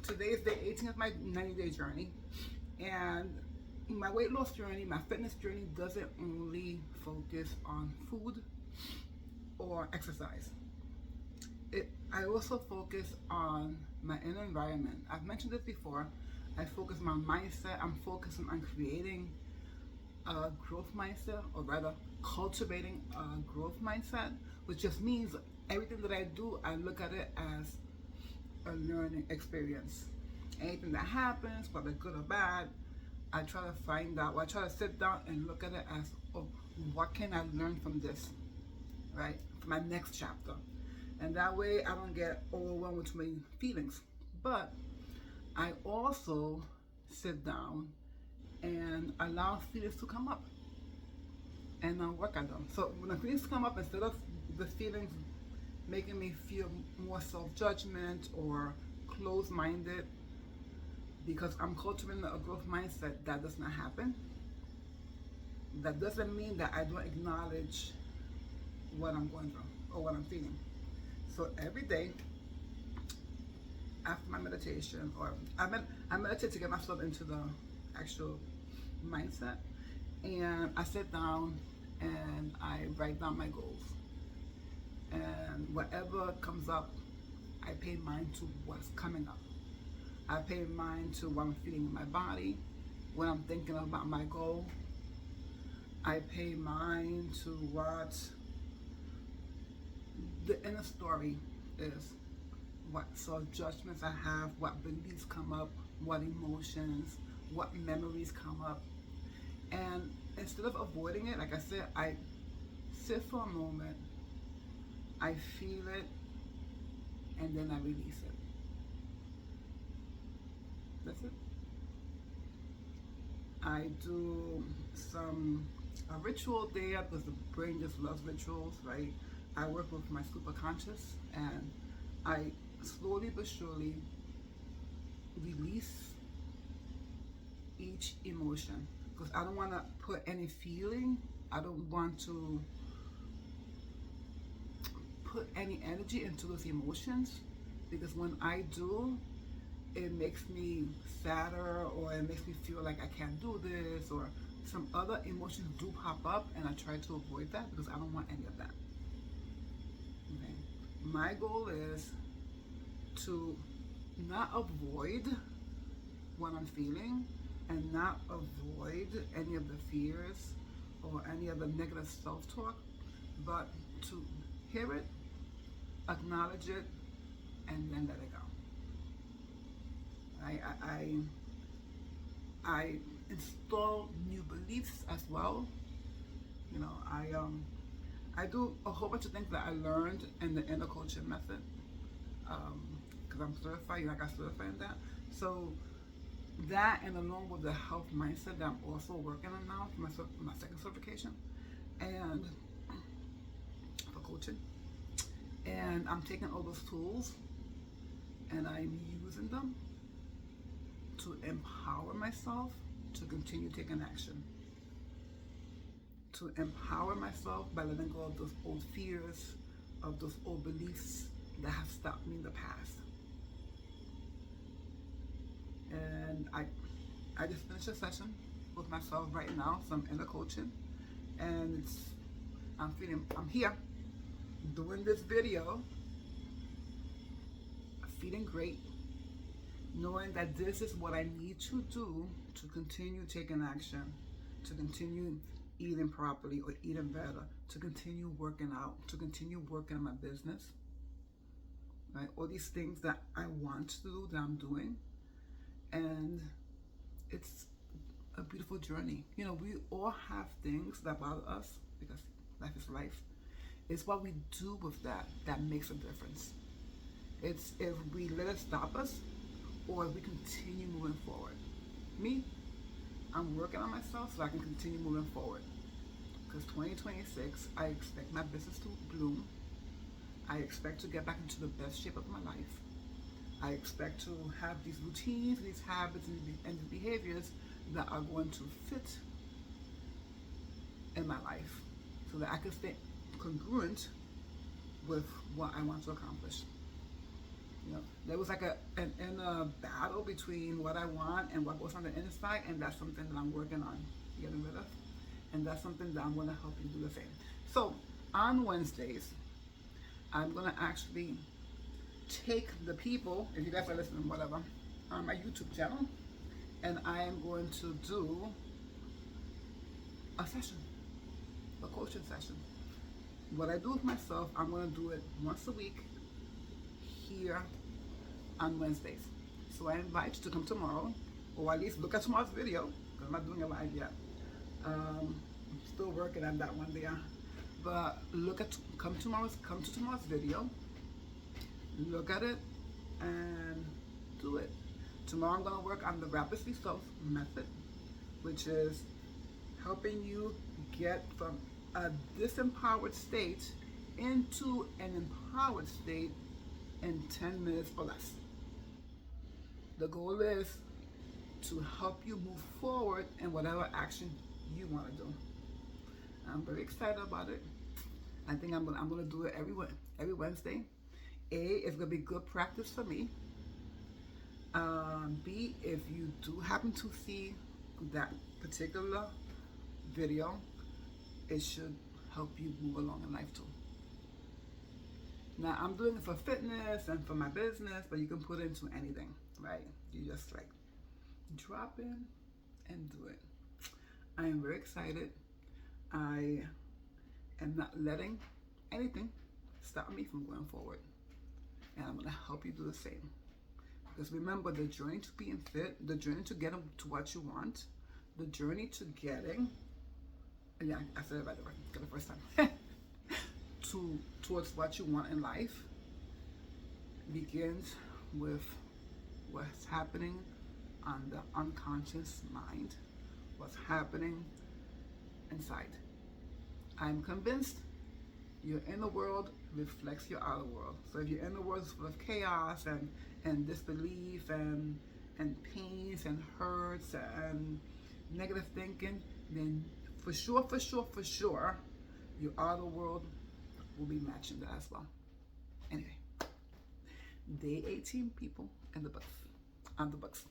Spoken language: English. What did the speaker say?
Today is day 18 of my 90-day journey, and my weight loss journey, my fitness journey doesn't only focus on food or exercise. I also focus on my inner environment. I've mentioned this before. I focus on my mindset. I'm focusing on creating a growth mindset, or rather cultivating a growth mindset, which just means everything that I do, I look at it as a learning experience. Anything that happens, whether good or bad, I try to find out, or I try to sit down and look at it as, oh, what can I learn from this, right? For my next chapter. And that way I don't get overwhelmed with too many feelings. But I also sit down and allow feelings to come up and work at them. So when the feelings come up, instead of the feelings making me feel more self-judgment or closed-minded, because I'm cultivating a growth mindset, that does not happen. That doesn't mean that I don't acknowledge what I'm going through or what I'm feeling. So every day after my meditation, or I meditate to get myself into the actual mindset, and I sit down and I write down my goals. And whatever comes up, I pay mind to what's coming up. I pay mind to what I'm feeling in my body, when I'm thinking about my goal. I pay mind to what the inner story is, what self-judgments I have, what beliefs come up, what emotions, what memories come up. And instead of avoiding it, like I said, I sit for a moment, I feel it, and then I release it. That's it. I do a ritual there, because the brain just loves rituals, right? I work with my superconscious, and I slowly but surely release each emotion, because I don't want to put any feeling, I don't want to put any energy into those emotions, because when I do, it makes me sadder, or it makes me feel like I can't do this, or some other emotions do pop up, and I try to avoid that because I don't want any of that. Okay. My goal is to not avoid what I'm feeling, and not avoid any of the fears or any of the negative self-talk, but to hear it, acknowledge it, and then let it go. I install new beliefs as well. You know, I do a whole bunch of things that I learned in the inner coaching method, because I'm certified. I got certified in that. So that, and along with the health mindset that I'm also working on now for my second certification, and for coaching, and I'm taking all those tools and I'm using them to empower myself to continue taking action, to empower myself by letting go of those old fears, of those old beliefs that have stopped me in the past. And I just finished a session with myself right now, some inner coaching, and I'm here doing this video, feeling great, knowing that this is what I need to do to continue taking action, to continue eating properly or eating better, to continue working out, to continue working on my business, right? All these things that I want to do, that I'm doing. And it's a beautiful journey. You know, we all have things that bother us, because life is life. It's what we do with that makes a difference. It's if we let it stop us, or if we continue moving forward. Me, I'm working on myself so I can continue moving forward. Because 2026, I expect my business to bloom. I expect to get back into the best shape of my life. I expect to have these routines, these habits, and these behaviors that are going to fit in my life, so that I can stay congruent with what I want to accomplish. You know, There was like an inner battle between what I want and what goes on the inside, and that's something that I'm working on getting rid of. And that's something that I'm going to help you do the same. So on Wednesdays, I'm going to actually take the people, if you guys are listening, whatever, on my YouTube channel, and I am going to do a session, a coaching session. What I do with myself, I'm going to do it once a week here on Wednesdays. So I invite you to come tomorrow, or at least look at tomorrow's video, because I'm not doing it live yet. I'm still working on that one there. But come to tomorrow's video, look at it, and do it. Tomorrow I'm going to work on the rapid results method, which is helping you get from a disempowered state into an empowered state in 10 minutes or less. The goal is to help you move forward in whatever action you want to do. I'm very excited about it. I think I'm gonna do it every Wednesday. A, it's gonna be good practice for me. B, if you do happen to see that particular video, it should help you move along in life too. Now, I'm doing it for fitness and for my business, but you can put it into anything, right? You just like drop in and do it. I am very excited. I am not letting anything stop me from going forward. And I'm going to help you do the same. Because remember, the journey to being fit, the journey to getting to what you want, the journey to getting, yeah, I said it right away, for the first time, towards what you want in life begins with what's happening on the unconscious mind, what's happening inside. I'm convinced your inner world reflects your outer world. So if your inner world is full of chaos and disbelief and pains and hurts and negative thinking, then for sure, your outer world will be matching that as well. Anyway, day 18 people in the books, on the books.